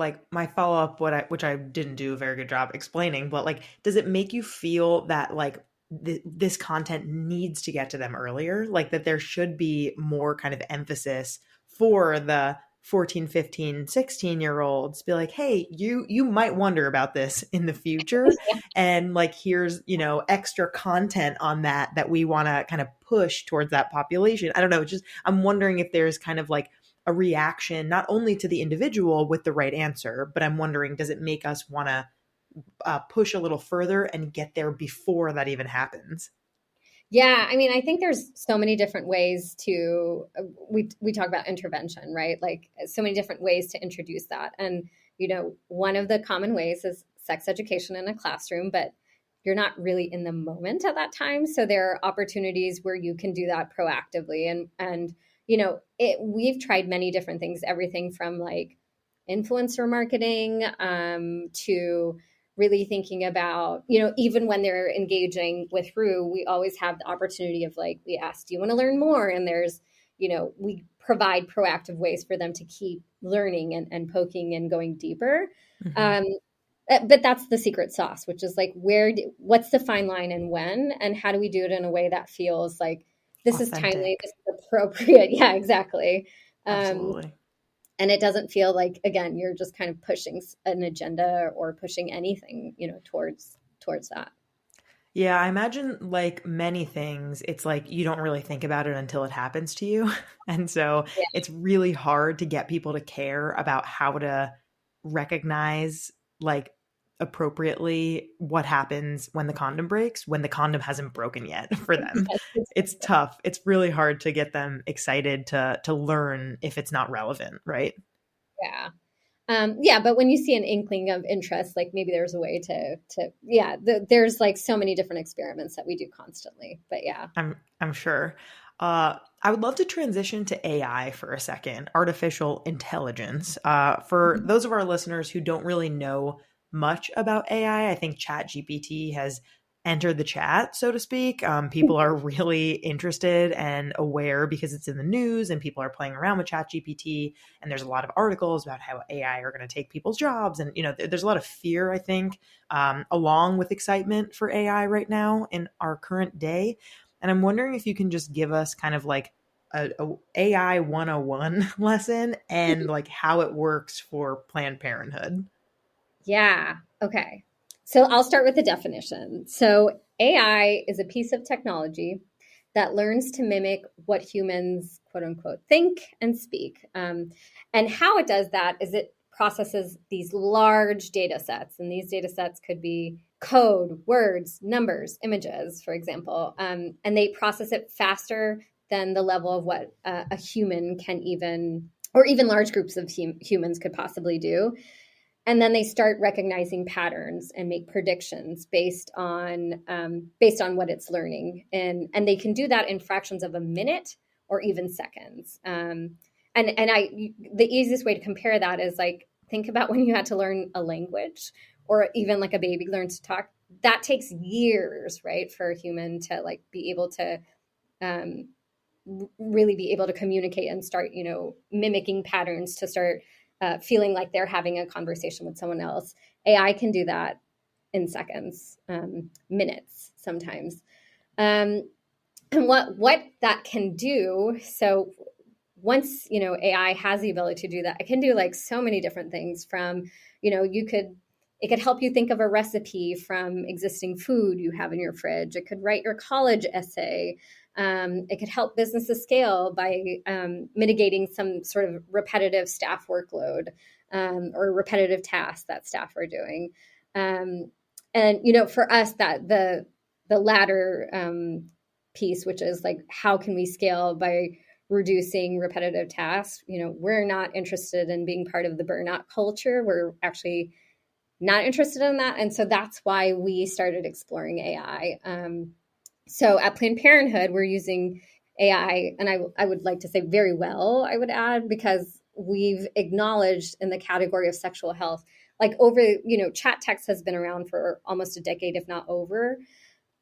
follow-up, which I didn't do a very good job explaining, but like, does it make you feel that like this content needs to get to them earlier? Like that there should be more kind of emphasis for the 14, 15, 16-year-olds, be like, hey, you might wonder about this in the future. And like, here's, extra content on that we want to kind of push towards that population. I don't know. Just, I'm wondering if there's kind of like a reaction, not only to the individual with the right answer, but I'm wondering, does it make us want to push a little further and get there before that even happens? Yeah, I mean, I think there's so many different ways to, we talk about intervention, right? Like so many different ways to introduce that. And, one of the common ways is sex education in a classroom, but you're not really in the moment at that time. So there are opportunities where you can do that proactively. And we've tried many different things, everything from like influencer marketing to really thinking about, even when they're engaging with Rue, we always have the opportunity of like, we ask, do you want to learn more? And there's, we provide proactive ways for them to keep learning and poking and going deeper. But that's the secret sauce, which is like, what's the fine line and when, and how do we do it in a way that feels like this authentic. Is timely, this is appropriate. Yeah, exactly. Absolutely. And it doesn't feel like, again, you're just kind of pushing an agenda or pushing anything, towards that. Yeah, I imagine like many things, it's like you don't really think about it until it happens to you. And so it's really hard to get people to care about how to recognize like appropriately what happens when the condom breaks, when the condom hasn't broken yet for them. It's tough. It's really hard to get them excited to learn if it's not relevant, right? Yeah. But when you see an inkling of interest, like maybe there's a way there's like so many different experiments that we do constantly, but yeah. I'm sure. I would love to transition to AI for a second, artificial intelligence. For those of our listeners who don't really know much about AI, I think ChatGPT has entered the chat, so to speak. People are really interested and aware because it's in the news and people are playing around with ChatGPT, and there's a lot of articles about how AI are going to take people's jobs. And, there's a lot of fear, I think, along with excitement for AI right now in our current day. And I'm wondering if you can just give us kind of like a AI 101 lesson and like how it works for Planned Parenthood. Yeah. Okay. So I'll start with the definition. So AI is a piece of technology that learns to mimic what humans, quote unquote, think and speak. And how it does that is it processes these large data sets. And these data sets could be code, words, numbers, images, for example. And they process it faster than the level of what a human can even, or even large groups of humans could possibly do. And then they start recognizing patterns and make predictions based on what it's learning, and they can do that in fractions of a minute or even seconds. The easiest way to compare that is like, think about when you had to learn a language, or even like a baby learns to talk. That takes years, right, for a human to like be able to really be able to communicate and start, mimicking patterns, to start feeling like they're having a conversation with someone else. AI can do that in seconds, minutes sometimes. And what that can do, so once, AI has the ability to do that, it can do like so many different things from, it could help you think of a recipe from existing food you have in your fridge. It could write your college essay. It could help businesses scale by mitigating some sort of repetitive staff workload or repetitive tasks that staff are doing. And, for us, that the latter piece, which is like, how can we scale by reducing repetitive tasks? We're not interested in being part of the burnout culture. We're actually not interested in that. And so that's why we started exploring AI. So at Planned Parenthood, we're using AI, and I would like to say very well, I would add, because we've acknowledged in the category of sexual health, like over, chat text has been around for almost a decade, if not over.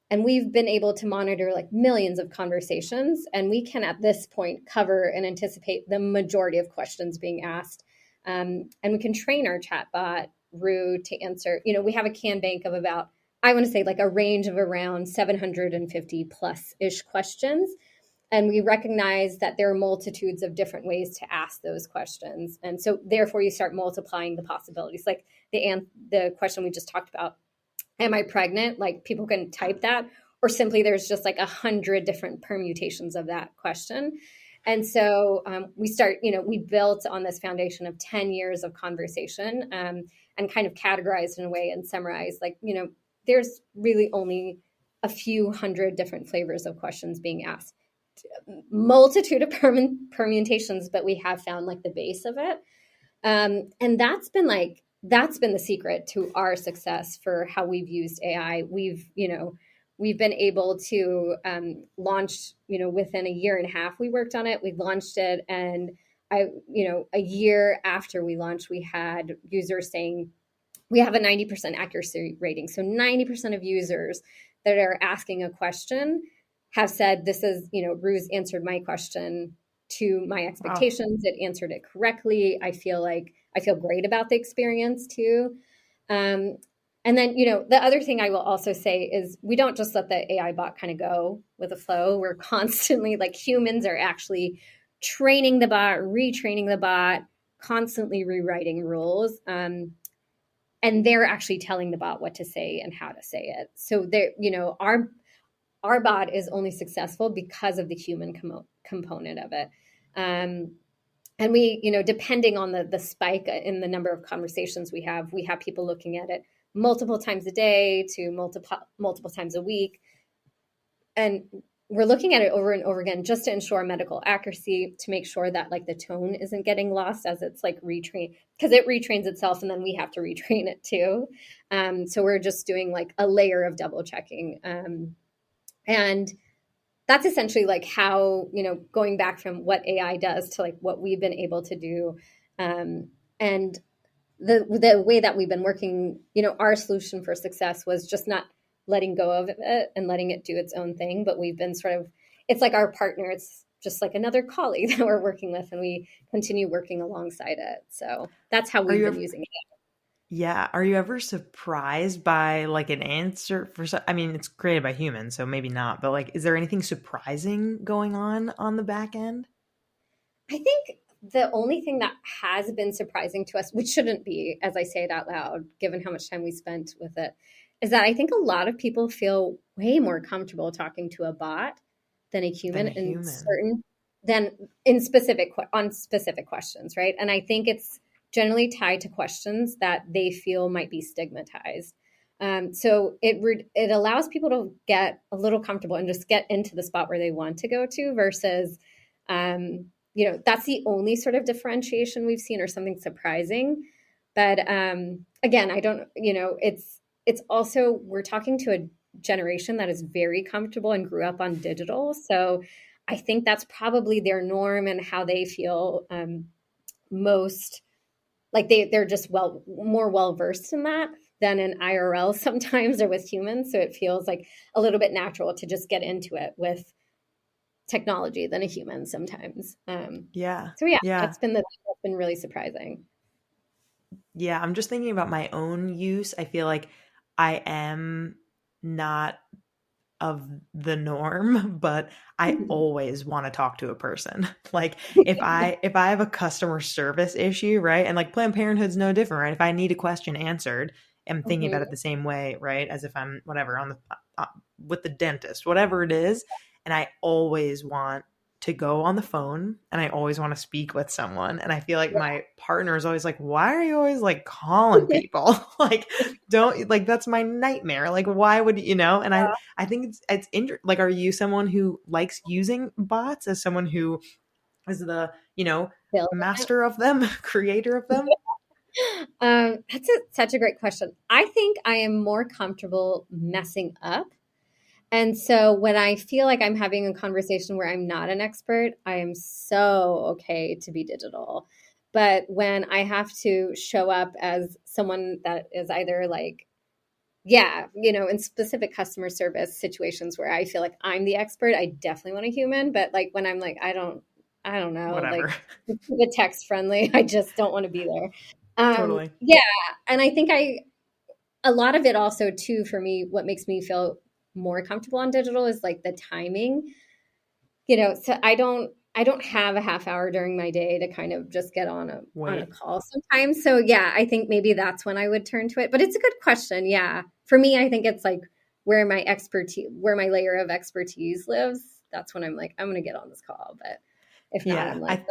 And we've been able to monitor like millions of conversations. And we can at this point cover and anticipate the majority of questions being asked. And we can train our chatbot, Rue, to answer, we have a can bank of about, I want to say like a range of around 750 plus-ish questions. And we recognize that there are multitudes of different ways to ask those questions. And so therefore you start multiplying the possibilities. Like the question we just talked about, am I pregnant? Like people can type that, or simply there's just like 100 different permutations of that question. And so we built on this foundation of 10 years of conversation and kind of categorized in a way and summarized, like, there's really only a few hundred different flavors of questions being asked, multitude of permutations, but we have found like the base of it. And that's been the secret to our success for how we've used AI. We've been able to launch, within a year and a half, we worked on it. We launched it. And a year after we launched, we had users saying, we have a 90% accuracy rating. So 90% of users that are asking a question have said, this is, Rue's answered my question to my expectations. Wow. It answered it correctly. I feel great about the experience too. And then, the other thing I will also say is we don't just let the AI bot kind of go with the flow. We're constantly, like, humans are actually training the bot, retraining the bot, constantly rewriting rules. And they're actually telling the bot what to say and how to say it. So our bot is only successful because of the human component of it. And we, depending on the spike in the number of conversations we have people looking at it multiple times a day to multiple times a week. And we're looking at it over and over again just to ensure medical accuracy, to make sure that like the tone isn't getting lost as it's like retrained, because it retrains itself and then we have to retrain it too. So we're just doing like a layer of double checking. And that's essentially like how, going back from what AI does to like what we've been able to do. And the way that we've been working, our solution for success was just not letting go of it and letting it do its own thing. But we've been it's like our partner. It's just like another colleague that we're working with, and we continue working alongside it. So that's how we've been using it. Yeah. Are you ever surprised by like an answer it's created by humans, so maybe not, but like, is there anything surprising going on the back end? I think the only thing that has been surprising to us, which shouldn't be, as I say it out loud, given how much time we spent with it, is that I think a lot of people feel way more comfortable talking to a bot than a human, in specific questions, right? And I think it's generally tied to questions that they feel might be stigmatized. So it allows people to get a little comfortable and just get into the spot where they want to go to versus, that's the only sort of differentiation we've seen or something surprising. But again, I don't, it's also, we're talking to a generation that is very comfortable and grew up on digital. So I think that's probably their norm and how they feel most like they're just more well-versed in that than in IRL sometimes or with humans. So it feels like a little bit natural to just get into it with technology than a human sometimes. So that's been really surprising. Yeah, I'm just thinking about my own use. I feel like I am not of the norm, but I always want to talk to a person. Like if I have a customer service issue, right? And like Planned Parenthood's no different, right? If I need a question answered, I'm thinking about it the same way, right? As if I'm whatever on the with the dentist, whatever it is, and I always want to go on the phone and I always want to speak with someone. And I feel like my partner is always like, why are you always like calling people? Like, don't like, that's my nightmare. Like, why would, and I think it's like, are you someone who likes using bots as someone who is the, master of them, creator of them? That's such a great question. I think I am more comfortable messing up. And so when I feel like I'm having a conversation where I'm not an expert, I am so okay to be digital. But when I have to show up as someone that is either like, in specific customer service situations where I feel like I'm the expert, I definitely want a human. But like when I'm like, I don't know, whatever. like the text friendly, I just don't want to be there. Totally. Yeah. And I think a lot of it also too, for me, what makes me feel more comfortable on digital is like the timing, so I don't have a half hour during my day to kind of just get on a call sometimes. So yeah, I think maybe that's when I would turn to it, but it's a good question. Yeah. For me, I think it's like where my layer of expertise lives. That's when I'm like, I'm going to get on this call, but if not, I'm like,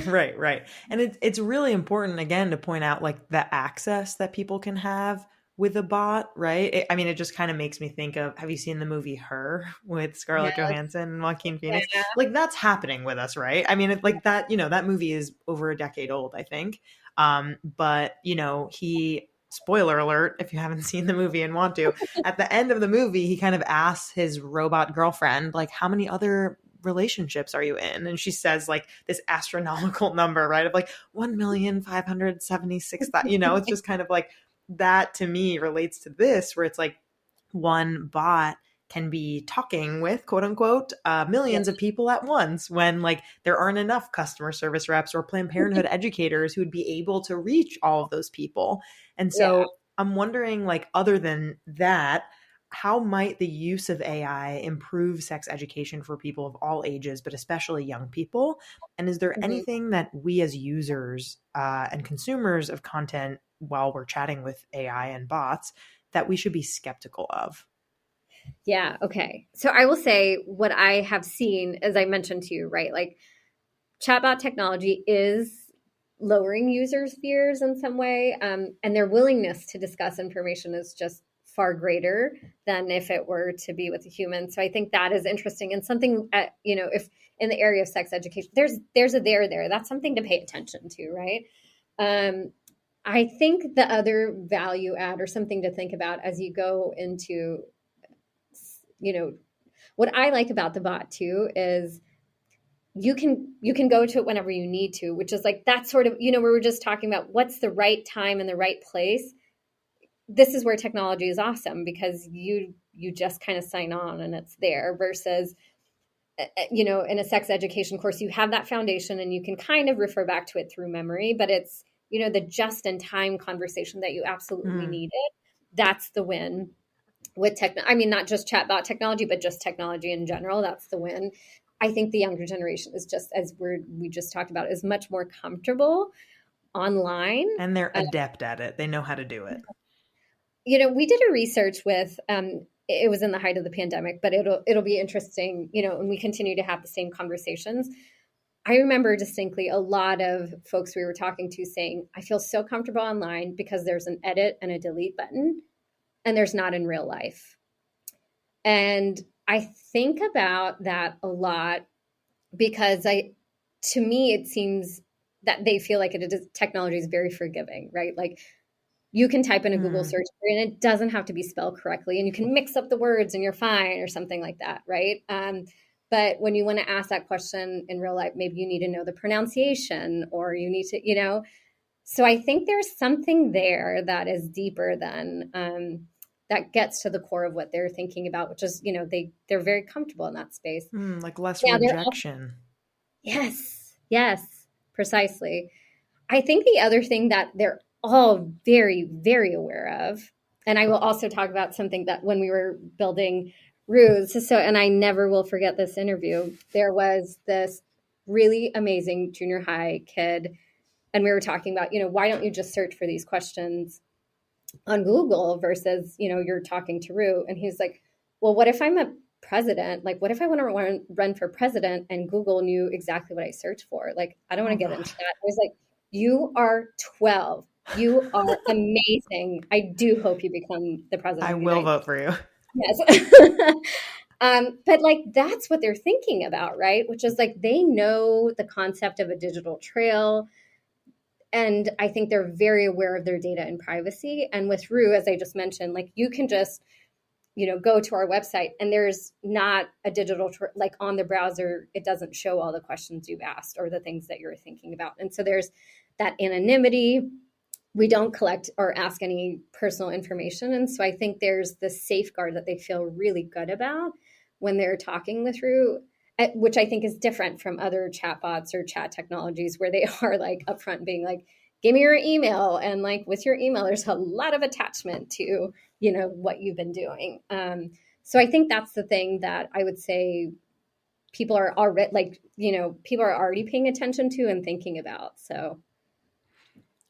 Right. And it's really important again to point out like the access that people can have with a bot, right? It just kind of makes me think of, have you seen the movie Her with Scarlett Johansson and Joaquin Phoenix? Yeah. Like that's happening with us, right? I mean, it's like that, that movie is over a decade old, I think. But he, spoiler alert, if you haven't seen the movie and want to, at the end of the movie, he kind of asks his robot girlfriend, like, how many other relationships are you in? And she says like this astronomical number, right? Of like 1,576,000, it's just kind of like, that to me relates to this, where it's like one bot can be talking with quote unquote millions of people at once, when like there aren't enough customer service reps or Planned Parenthood educators who would be able to reach all of those people. And so I'm wondering, like, other than that, how might the use of AI improve sex education for people of all ages, but especially young people? And is there anything that we as users and consumers of content, while we're chatting with AI and bots, that we should be skeptical of? Yeah. Okay. So I will say what I have seen, as I mentioned to you, right? Like chatbot technology is lowering users' fears in some way. And their willingness to discuss information is just far greater than if it were to be with a human. So I think that is interesting, and something, if in the area of sex education, there's a there, that's something to pay attention to, right? I think the other value add or something to think about as you go into, what I like about the bot too is you can go to it whenever you need to, which is like that sort of, we were just talking about what's the right time and the right place. This is where technology is awesome, because you just kind of sign on and it's there, versus, in a sex education course, you have that foundation and you can kind of refer back to it through memory, but it's, the just in time conversation that you absolutely needed. That's the win with not just chatbot technology, but just technology in general. That's the win. I think the younger generation is just, as we just talked about, is much more comfortable online. And they're adept at it. They know how to do it. We did a research with, it was in the height of the pandemic, but it'll be interesting, and we continue to have the same conversations. I remember distinctly a lot of folks we were talking to saying, I feel so comfortable online because there's an edit and a delete button, and there's not in real life. And I think about that a lot because to me, it seems that they feel like technology is very forgiving, right? Like you can type in a Google search and it doesn't have to be spelled correctly, and you can mix up the words and you're fine or something like that, right? But when you want to ask that question in real life, maybe you need to know the pronunciation, or you need to, So I think there's something there that is deeper than that gets to the core of what they're thinking about, which is, they're very comfortable in that space. Like less rejection. Yes, precisely. I think the other thing that they're all very, very aware of, and I will also talk about something that when we were building Ruth, and I never will forget this interview, there was this really amazing junior high kid, and we were talking about, why don't you just search for these questions on Google versus, you're talking to Ruth? And he's like, well, what if I'm a president? Like, what if I want to run for president and Google knew exactly what I searched for? Like, I don't want to get into that. I was like, you are 12. You are amazing. I do hope you become the president. I will vote for you. Yes. But like, that's what they're thinking about, right? Which is like, they know the concept of a digital trail. And I think they're very aware of their data and privacy. And with Rue, as I just mentioned, like you can just, go to our website and there's not a digital, like on the browser, it doesn't show all the questions you've asked or the things that you're thinking about. And so there's that anonymity. We don't collect or ask any personal information. And so I think there's this safeguard that they feel really good about when they're talking with Rue, which I think is different from other chatbots or chat technologies where they are like upfront being like, give me your email. And like with your email, there's a lot of attachment to, what you've been doing. So I think that's the thing that I would say people are already people are already paying attention to and thinking about. So.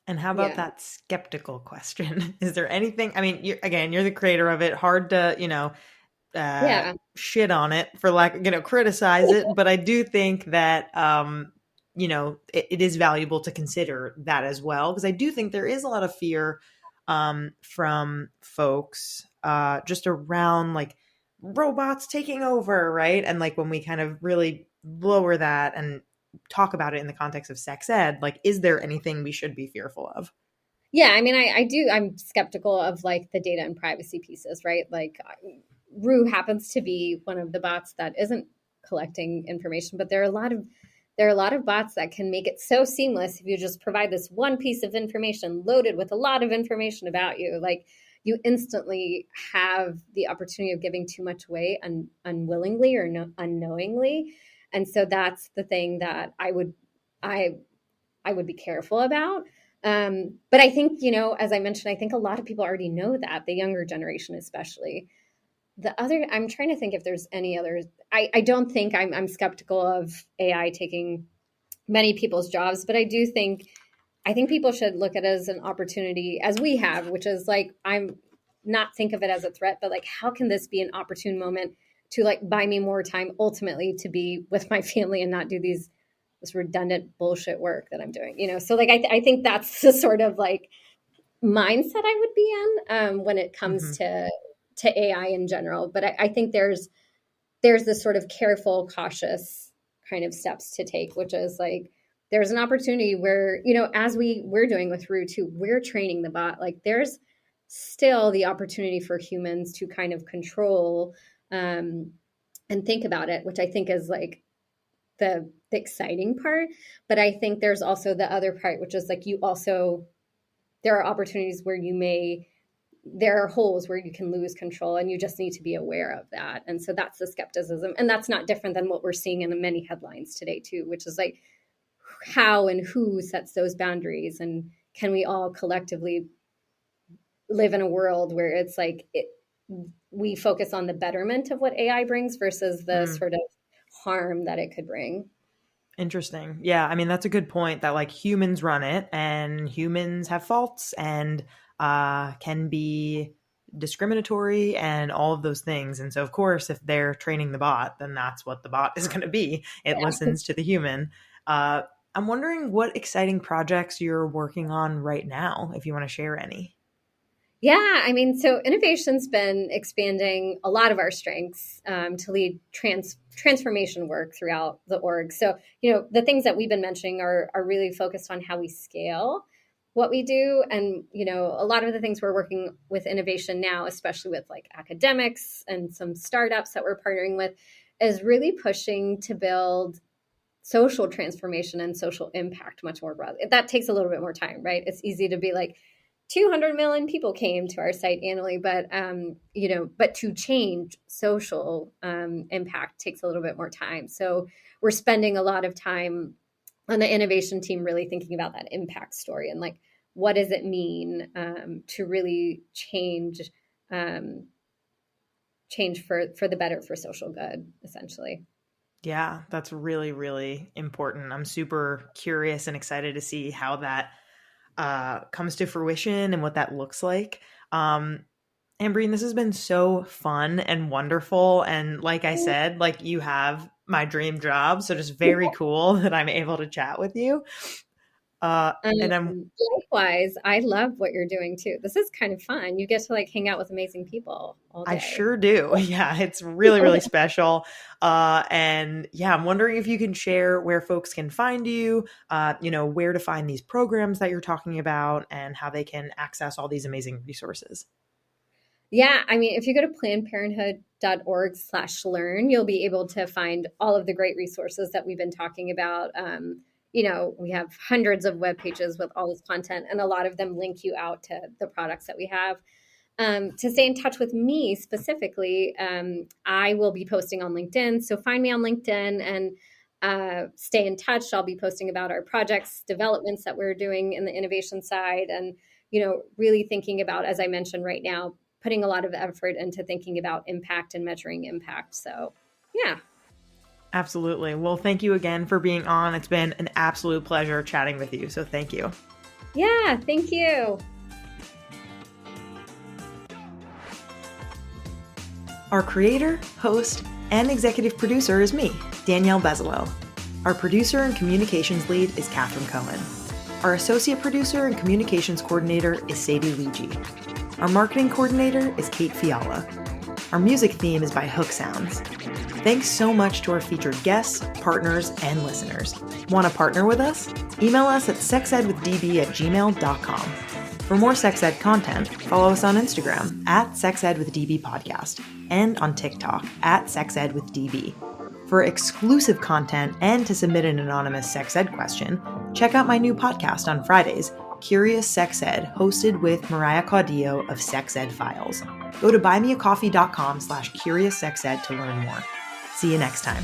And how about that skeptical question? Is there anything, I mean, you're the creator of it, hard to, shit on it for criticize it. But I do think that, it is valuable to consider that as well. Because I do think there is a lot of fear from folks just around like robots taking over, right? And like when we kind of really lower that and talk about it in the context of sex ed, like, is there anything we should be fearful of? Yeah, I mean, I'm skeptical of like the data and privacy pieces, right? Like Rue happens to be one of the bots that isn't collecting information, but there are a lot of bots that can make it so seamless if you just provide this one piece of information loaded with a lot of information about you. Like you instantly have the opportunity of giving too much away unwillingly or unknowingly. And so that's the thing that I would be careful about. But I think, as I mentioned, I think a lot of people already know that, the younger generation especially. I'm trying to think if there's any others. I don't think I'm skeptical of AI taking many people's jobs, but I think people should look at it as an opportunity, as we have, which is like, I'm not think of it as a threat, but like, how can this be an opportune moment to like buy me more time ultimately to be with my family and not do this redundant bullshit work that I'm doing, So like, I think that's the sort of like mindset I would be in when it comes to AI in general. But I think there's this sort of careful, cautious kind of steps to take, which is like, there's an opportunity where, as we're doing with Rue too, we're training the bot. Like there's still the opportunity for humans to kind of control and think about it, which I think is like the exciting part. But I think there's also the other part, which is like there are opportunities where there are holes where you can lose control, and you just need to be aware of that. And so that's the skepticism. And that's not different than what we're seeing in many headlines today too, which is like how and who sets those boundaries, and can we all collectively live in a world where it's like we focus on the betterment of what AI brings versus the sort of harm that it could bring. Interesting. Yeah. I mean, that's a good point that like humans run it and humans have faults and can be discriminatory and all of those things. And so, of course, if they're training the bot, then that's what the bot is going to be. It listens to the human. I'm wondering what exciting projects you're working on right now, if you want to share any. Yeah, I mean, so innovation's been expanding a lot of our strengths to lead transformation work throughout the org. So, the things that we've been mentioning are really focused on how we scale what we do. And, a lot of the things we're working with innovation now, especially with like academics and some startups that we're partnering with, is really pushing to build social transformation and social impact much more broadly. That takes a little bit more time, right? It's easy to be like, 200 million people came to our site annually, but but to change social impact takes a little bit more time. So we're spending a lot of time on the innovation team really thinking about that impact story and like, what does it mean to really change for the better, for social good, essentially. Yeah, that's really, really important. I'm super curious and excited to see how that comes to fruition and what that looks like. Ambreen, this has been so fun and wonderful. And like I said, like you have my dream job. So just very cool that I'm able to chat with you. And I'm likewise, I love what you're doing too. This is kind of fun. You get to like hang out with amazing people all day. I sure do. Yeah, it's really, really special. And yeah, I'm wondering if you can share where folks can find you, where to find these programs that you're talking about and how they can access all these amazing resources. Yeah, I mean, if you go to plannedparenthood.org/learn, you'll be able to find all of the great resources that we've been talking about. We have hundreds of web pages with all this content, and a lot of them link you out to the products that we have. To stay in touch with me specifically, I will be posting on LinkedIn. So find me on LinkedIn and stay in touch. I'll be posting about our projects, developments that we're doing in the innovation side, and, really thinking about, as I mentioned right now, putting a lot of effort into thinking about impact and measuring impact. So, yeah. Absolutely. Well, thank you again for being on. It's been an absolute pleasure chatting with you. So thank you. Yeah, thank you. Our creator, host, and executive producer is me, Danielle Bezalel. Our producer and communications lead is Catherine Cohen. Our associate producer and communications coordinator is Sadie Luigi. Our marketing coordinator is Kate Fiala. Our music theme is by Hook Sounds. Thanks so much to our featured guests, partners, and listeners. Want to partner with us? Email us at sexedwithdb@gmail.com. For more sex ed content, follow us on Instagram @sexedwithdbpodcast and on TikTok @sexedwithdb. For exclusive content and to submit an anonymous sex ed question, check out my new podcast on Fridays, Curious Sex Ed, hosted with Mariah Caudillo of Sex Ed Files. Go to buymeacoffee.com/CuriousSexEd to learn more. See you next time.